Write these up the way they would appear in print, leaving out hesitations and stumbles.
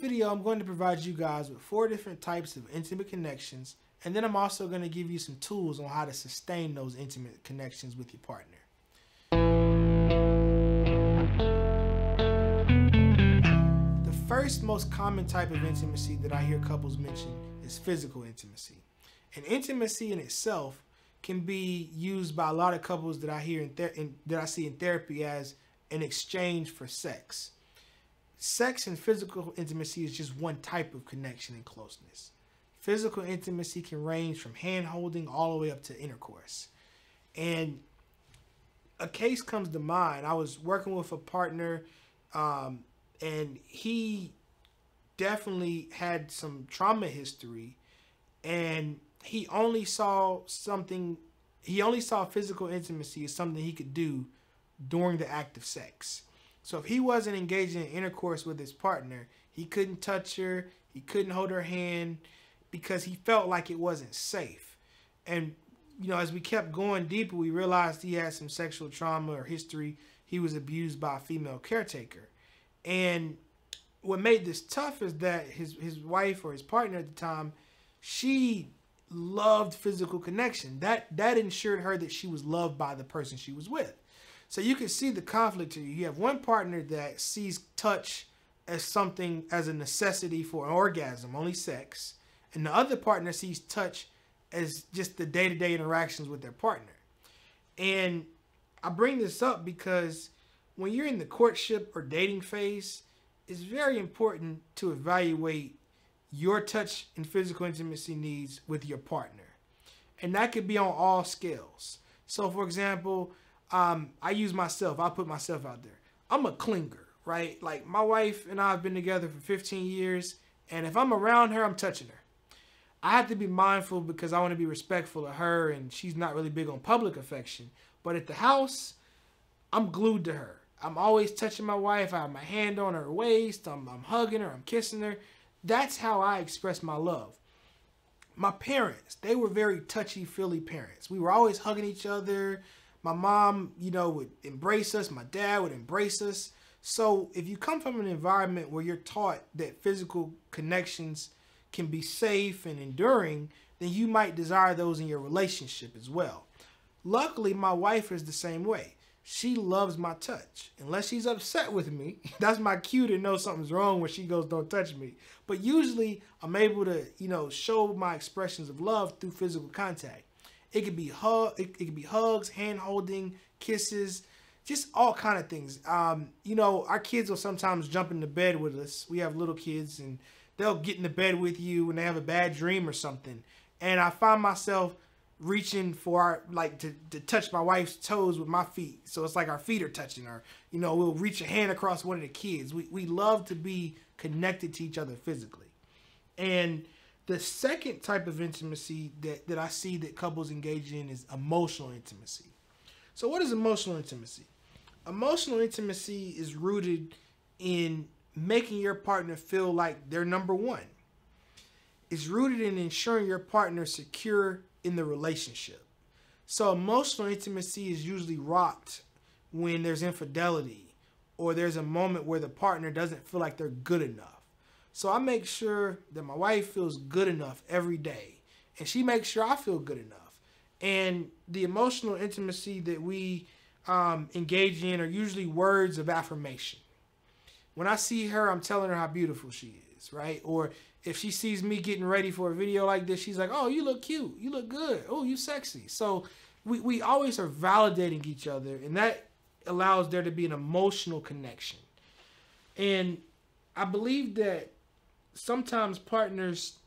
video, I'm going to provide you guys with 4 different types of intimate connections, and then I'm also going to give you some tools on how to sustain those intimate connections with your partner. The first most common type of intimacy that I hear couples mention is physical intimacy. And intimacy in itself can be used by a lot of couples that I hear that I see in therapy as an exchange for sex. Sex and physical intimacy is just one type of connection and closeness. Physical intimacy can range from hand holding all the way up to intercourse. And a case comes to mind. I was working with a partner, and he definitely had some trauma history, and he only saw physical intimacy as something he could do during the act of sex. So if he wasn't engaging in intercourse with his partner, he couldn't touch her, he couldn't hold her hand, because he felt like it wasn't safe. And as we kept going deeper, we realized he had some sexual trauma or history. He was abused by a female caretaker. And what made this tough is that his wife or his partner at the time, she loved physical connection. That ensured her that she was loved by the person she was with. So you can see the conflict here. You have one partner that sees touch as a necessity for an orgasm, only sex. And the other partner sees touch as just the day-to-day interactions with their partner. And I bring this up because when you're in the courtship or dating phase, it's very important to evaluate your touch and physical intimacy needs with your partner. And that could be on all scales. So for example, I use myself. I put myself out there. I'm a clinger, right? Like my wife and I have been together for 15 years. And if I'm around her, I'm touching her. I have to be mindful because I want to be respectful of her, and she's not really big on public affection. But at the house, I'm glued to her. I'm always touching my wife. I have my hand on her waist. I'm hugging her. I'm kissing her. That's how I express my love. My parents, they were very touchy-feely parents. We were always hugging each other. My mom, would embrace us. My dad would embrace us. So if you come from an environment where you're taught that physical connections can be safe and enduring, then you might desire those in your relationship as well. Luckily, my wife is the same way. She loves my touch. Unless she's upset with me, that's my cue to know something's wrong when she goes, "Don't touch me." But usually I'm able to, show my expressions of love through physical contact. It could be hugs, hand holding, kisses, just all kind of things. Our kids will sometimes jump into bed with us. We have little kids, and they'll get into bed with you when they have a bad dream or something. And I find myself reaching for to touch my wife's toes with my feet. So it's like our feet are touching her. We'll reach a hand across one of the kids. We love to be connected to each other physically. And the second type of intimacy that I see that couples engage in is emotional intimacy. So what is emotional intimacy? Emotional intimacy is rooted in making your partner feel like they're number one. It's rooted in ensuring your partner is secure in the relationship. So emotional intimacy is usually rocked when there's infidelity or there's a moment where the partner doesn't feel like they're good enough. So I make sure that my wife feels good enough every day, and she makes sure I feel good enough. And the emotional intimacy that we engage in are usually words of affirmation. When I see her, I'm telling her how beautiful she is, right? Or if she sees me getting ready for a video like this, she's like, "Oh, you look cute. You look good. Oh, you sexy." So we always are validating each other, and that allows there to be an emotional connection. And I believe that sometimes partners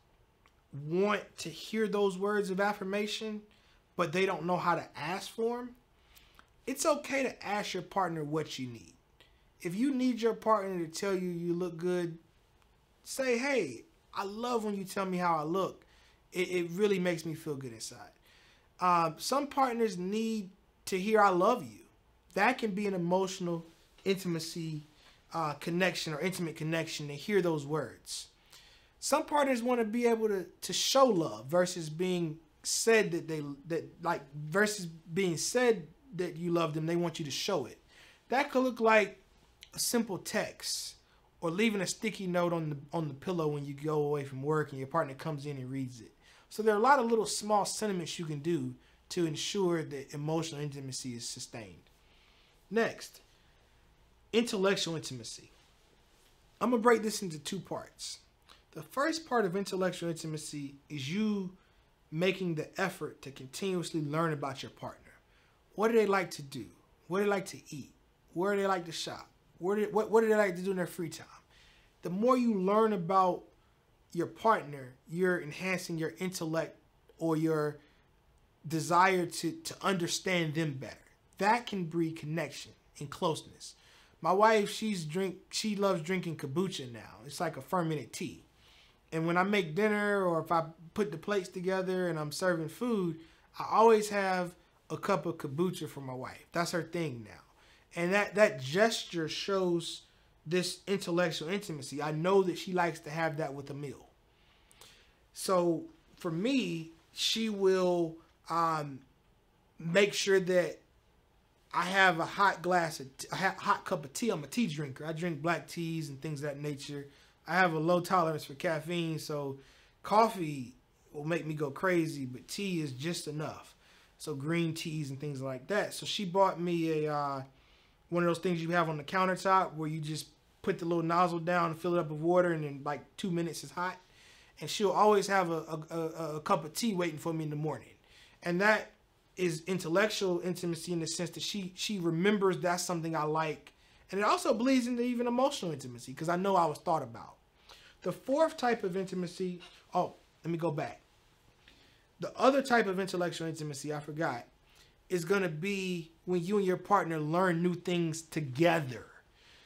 want to hear those words of affirmation, but they don't know how to ask for them. It's okay to ask your partner what you need. If you need your partner to tell you you look good, say, "Hey, I love when you tell me how I look. It really makes me feel good inside." Some partners need to hear "I love you." That can be an emotional intimacy connection or intimate connection to hear those words. Some partners want to be able to show love versus being said versus being said that you love them. They want you to show it. That could look like a simple text or leaving a sticky note on the pillow when you go away from work and your partner comes in and reads it. So there are a lot of little small sentiments you can do to ensure that emotional intimacy is sustained. Next, intellectual intimacy. I'm going to break this into two parts. The first part of intellectual intimacy is you making the effort to continuously learn about your partner. What do they like to do? What do they like to eat? Where do they like to shop? What do they like to do in their free time? The more you learn about your partner, you're enhancing your intellect or your desire to understand them better. That can breed connection and closeness. My wife, she loves drinking kombucha now. It's like a fermented tea. And when I make dinner or if I put the plates together and I'm serving food, I always have a cup of kombucha for my wife. That's her thing now. And that gesture shows this intellectual intimacy. I know that she likes to have that with a meal. So for me, she will make sure that I have a hot cup of tea. I'm a tea drinker. I drink black teas and things of that nature. I have a low tolerance for caffeine, so coffee will make me go crazy, but tea is just enough. So green teas and things like that. So she bought me a one of those things you have on the countertop where you just put the little nozzle down and fill it up with water, and in like 2 minutes it's hot. And she'll always have a cup of tea waiting for me in the morning. And that is intellectual intimacy in the sense that she remembers that's something I like. And it also bleeds into even emotional intimacy because I know I was thought about. The fourth type of intimacy, let me go back. The other type of intellectual intimacy, I forgot, is going to be when you and your partner learn new things together.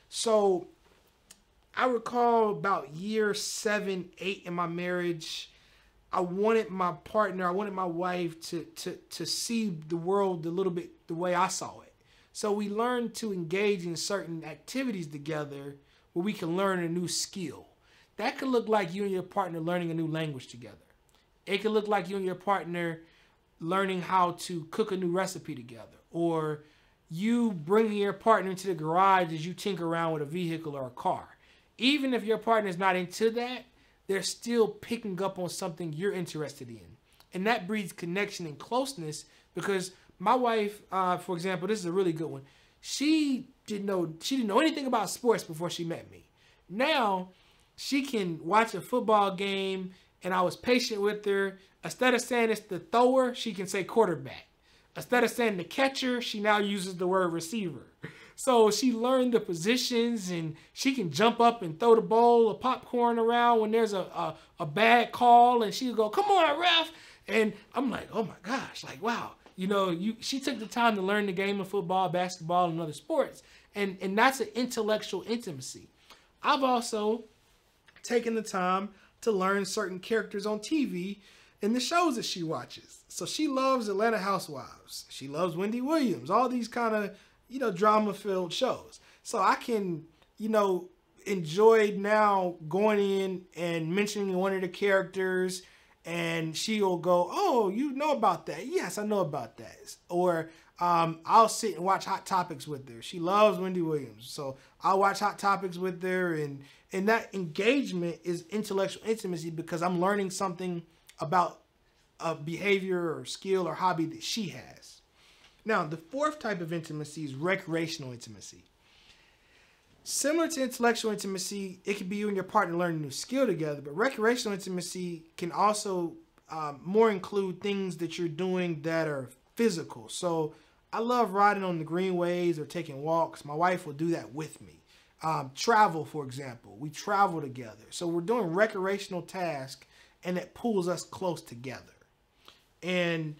So I recall about year 7, 8 in my marriage, I wanted my wife to see the world a little bit the way I saw it. So we learned to engage in certain activities together where we can learn a new skill. That could look like you and your partner learning a new language together. It could look like you and your partner learning how to cook a new recipe together, or you bringing your partner into the garage as you tinker around with a vehicle or a car. Even if your partner is not into that, they're still picking up on something you're interested in. And that breeds connection and closeness because my wife, for example, this is a really good one. She didn't know anything about sports before she met me. Now she can watch a football game, and I was patient with her. Instead of saying it's the thrower, she can say quarterback. Instead of saying the catcher, she now uses the word receiver. So she learned the positions, and she can jump up and throw the bowl of popcorn around when there's a bad call, and she'll go, "Come on, ref." And I'm like, oh my gosh, like, wow. She took the time to learn the game of football, basketball, and other sports. And that's an intellectual intimacy. I've also taken the time to learn certain characters on TV and the shows that she watches. So she loves Atlanta Housewives. She loves Wendy Williams, all these kind of, drama-filled shows. So I can, enjoy now going in and mentioning one of the characters, and she'll go, "Oh, you know about that?" "Yes, I know about that." Or I'll sit and watch Hot Topics with her. She loves Wendy Williams. So I'll watch Hot Topics with her, and that engagement is intellectual intimacy because I'm learning something about a behavior or skill or hobby that she has. Now, the fourth type of intimacy is recreational intimacy. Similar to intellectual intimacy, it can be you and your partner learning a new skill together, but recreational intimacy can also more include things that you're doing that are physical. So I love riding on the greenways or taking walks. My wife will do that with me. Travel, for example. We travel together. So we're doing recreational tasks, and it pulls us close together. And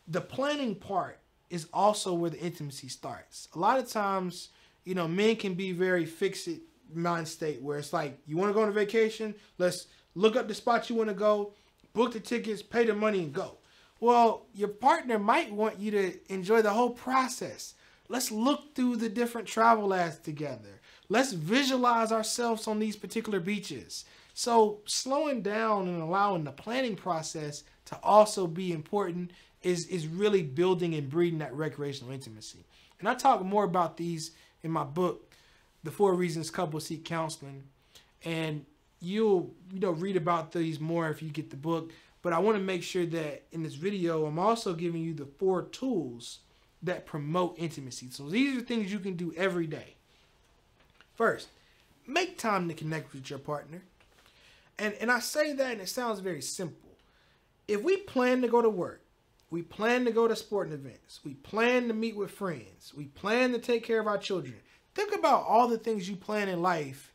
the planning part is also where the intimacy starts. A lot of times, men can be very fixed mind state where it's like, you want to go on a vacation? Let's look up the spot you want to go, book the tickets, pay the money, and go. Well, your partner might want you to enjoy the whole process. Let's look through the different travel ads together. Let's visualize ourselves on these particular beaches. So slowing down and allowing the planning process to also be important is really building and breeding that recreational intimacy. And I talk more about these in my book, the 4 reasons couples seek counseling. And you'll read about these more if you get the book. But I want to make sure that in this video, I'm also giving you the 4 tools that promote intimacy. So these are things you can do every day. First, make time to connect with your partner. And I say that and it sounds very simple. If we plan to go to work, we plan to go to sporting events, we plan to meet with friends, we plan to take care of our children. Think about all the things you plan in life.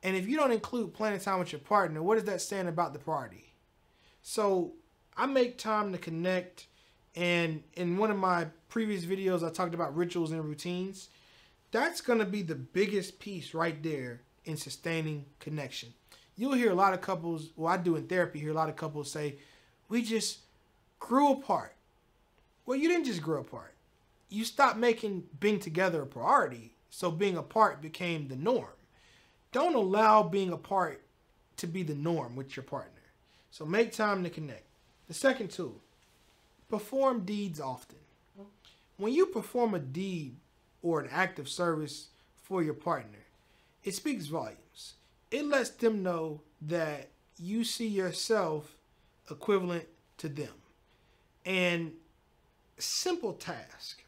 And if you don't include planning time with your partner, what is that saying about the party? So I make time to connect. And in one of my previous videos, I talked about rituals and routines. That's going to be the biggest piece right there in sustaining connection. You'll hear a lot of couples, well, I do in therapy, hear a lot of couples say, we just grew apart. Well, you didn't just grow apart. You stopped making being together a priority, so being apart became the norm. Don't allow being apart to be the norm with your partner. So make time to connect. The second tool, perform deeds often. When you perform a deed or an act of service for your partner, it speaks volumes. It lets them know that you see yourself equivalent to them. And simple task.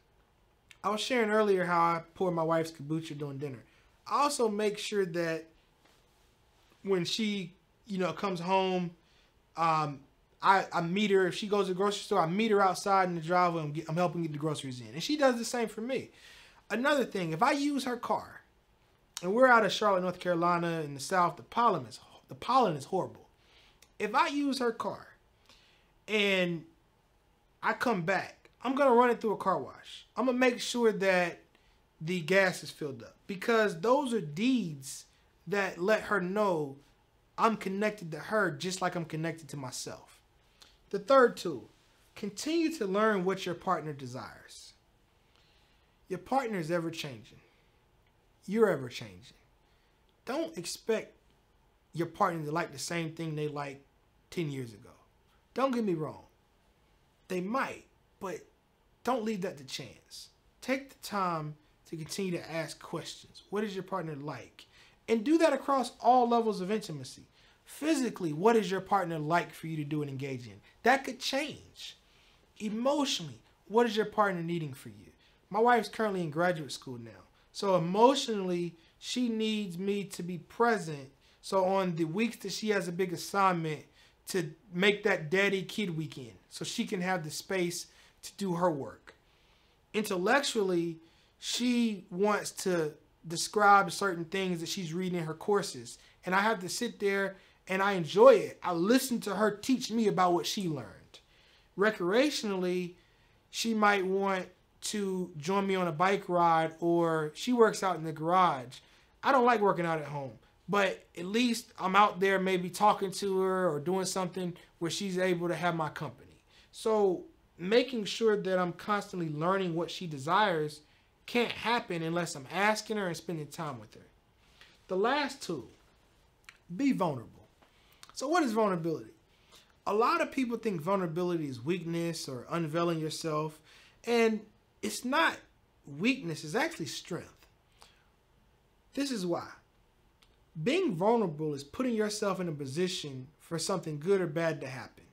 I was sharing earlier how I pour my wife's kombucha during dinner. I also make sure that when she, comes home, I meet her. If she goes to the grocery store, I meet her outside in the driveway. I'm helping get the groceries in. And she does the same for me. Another thing, if I use her car, and we're out of Charlotte, North Carolina in the South, the pollen is horrible. If I use her car and I come back, I'm going to run it through a car wash. I'm going to make sure that the gas is filled up, because those are deeds that let her know I'm connected to her just like I'm connected to myself. The third tool, continue to learn what your partner desires. Your partner is ever changing. You're ever changing. Don't expect your partner to like the same thing they liked 10 years ago. Don't get me wrong. They might, but don't leave that to chance. Take the time to continue to ask questions. What is your partner like? And do that across all levels of intimacy. Physically, what is your partner like for you to do and engage in? That could change. Emotionally, what is your partner needing for you? My wife's currently in graduate school now. So emotionally, she needs me to be present. So on the weeks that she has a big assignment, to make that daddy-kid weekend so she can have the space to do her work. Intellectually, she wants to describe certain things that she's reading in her courses. And I have to sit there and I enjoy it. I listen to her teach me about what she learned. Recreationally, she might want to join me on a bike ride, or she works out in the garage. I don't like working out at home, but at least I'm out there maybe talking to her or doing something where she's able to have my company. So making sure that I'm constantly learning what she desires can't happen unless I'm asking her and spending time with her. The last tool, be vulnerable. So what is vulnerability? A lot of people think vulnerability is weakness or unveiling yourself, and it's not weakness, it's actually strength. This is why. Being vulnerable is putting yourself in a position for something good or bad to happen.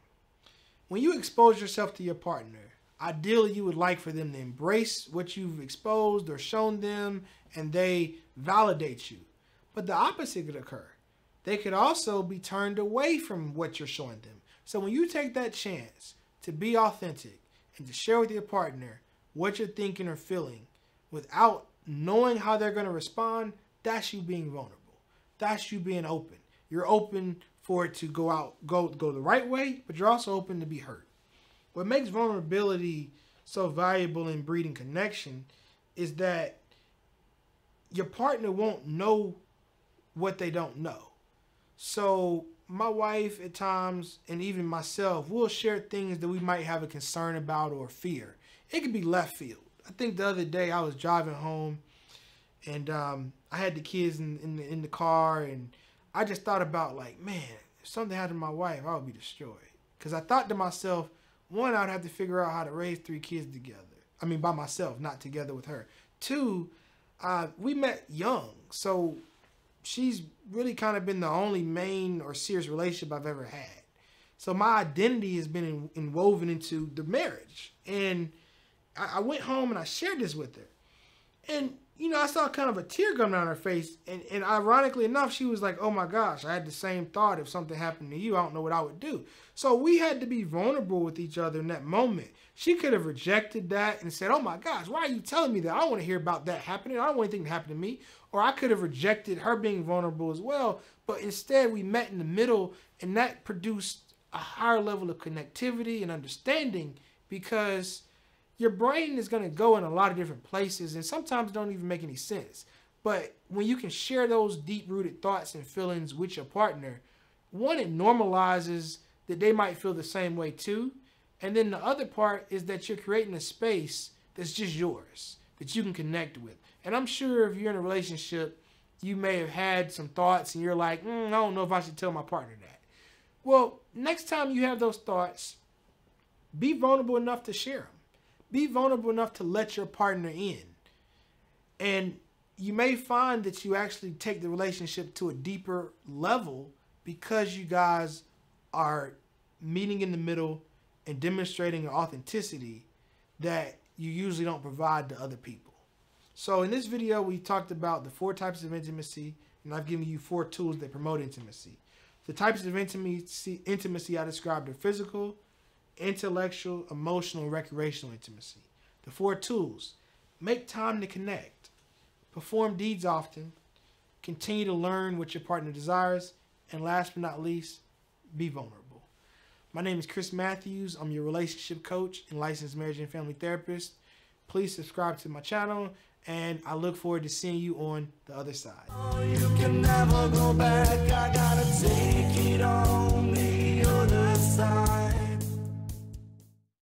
When you expose yourself to your partner, ideally you would like for them to embrace what you've exposed or shown them, and they validate you. But the opposite could occur. They could also be turned away from what you're showing them. So when you take that chance to be authentic and to share with your partner what you're thinking or feeling without knowing how they're going to respond, that's you being vulnerable. That's you being open. You're open for it to go the right way, but you're also open to be hurt. What makes vulnerability so valuable in breeding connection is that your partner won't know what they don't know. So my wife at times, and even myself, will share things that we might have a concern about or fear. It could be left field. I think the other day I was driving home and I had the kids in the car, and I just thought about, like, man, if something happened to my wife, I would be destroyed. Because I thought to myself, one, I'd have to figure out how to raise 3 kids together. I mean, by myself, not together with her. 2, We met young, so she's really kind of been the only main or serious relationship I've ever had. So my identity has been woven into the marriage. And I went home and I shared this with her. And, you know, I saw kind of a tear come down her face. And ironically enough, she was like, oh my gosh, I had the same thought. If something happened to you, I don't know what I would do. So we had to be vulnerable with each other in that moment. She could have rejected that and said, oh my gosh, why are you telling me that? I don't want to hear about that happening. I don't want anything to happen to me. Or I could have rejected her being vulnerable as well. But instead, we met in the middle, and that produced a higher level of connectivity and understanding, because your brain is going to go in a lot of different places and sometimes don't even make any sense. But when you can share those deep-rooted thoughts and feelings with your partner, one, it normalizes that they might feel the same way too. And then the other part is that you're creating a space that's just yours, that you can connect with. And I'm sure if you're in a relationship, you may have had some thoughts and you're like, I don't know if I should tell my partner that. Well, next time you have those thoughts, be vulnerable enough to share them. Be vulnerable enough to let your partner in. And you may find that you actually take the relationship to a deeper level because you guys are meeting in the middle and demonstrating an authenticity that you usually don't provide to other people. So in this video, we talked about the 4 types of intimacy, and I've given you 4 tools that promote intimacy. The types of intimacy I described are physical, intellectual, emotional, and recreational intimacy. The 4 tools: make time to connect, perform deeds often, continue to learn what your partner desires, and last but not least, be vulnerable. My name is Chris Matthews. I'm your relationship coach and licensed marriage and family therapist. Please subscribe to my channel, and I look forward to seeing you on the other side. You can never go back. I gotta take you.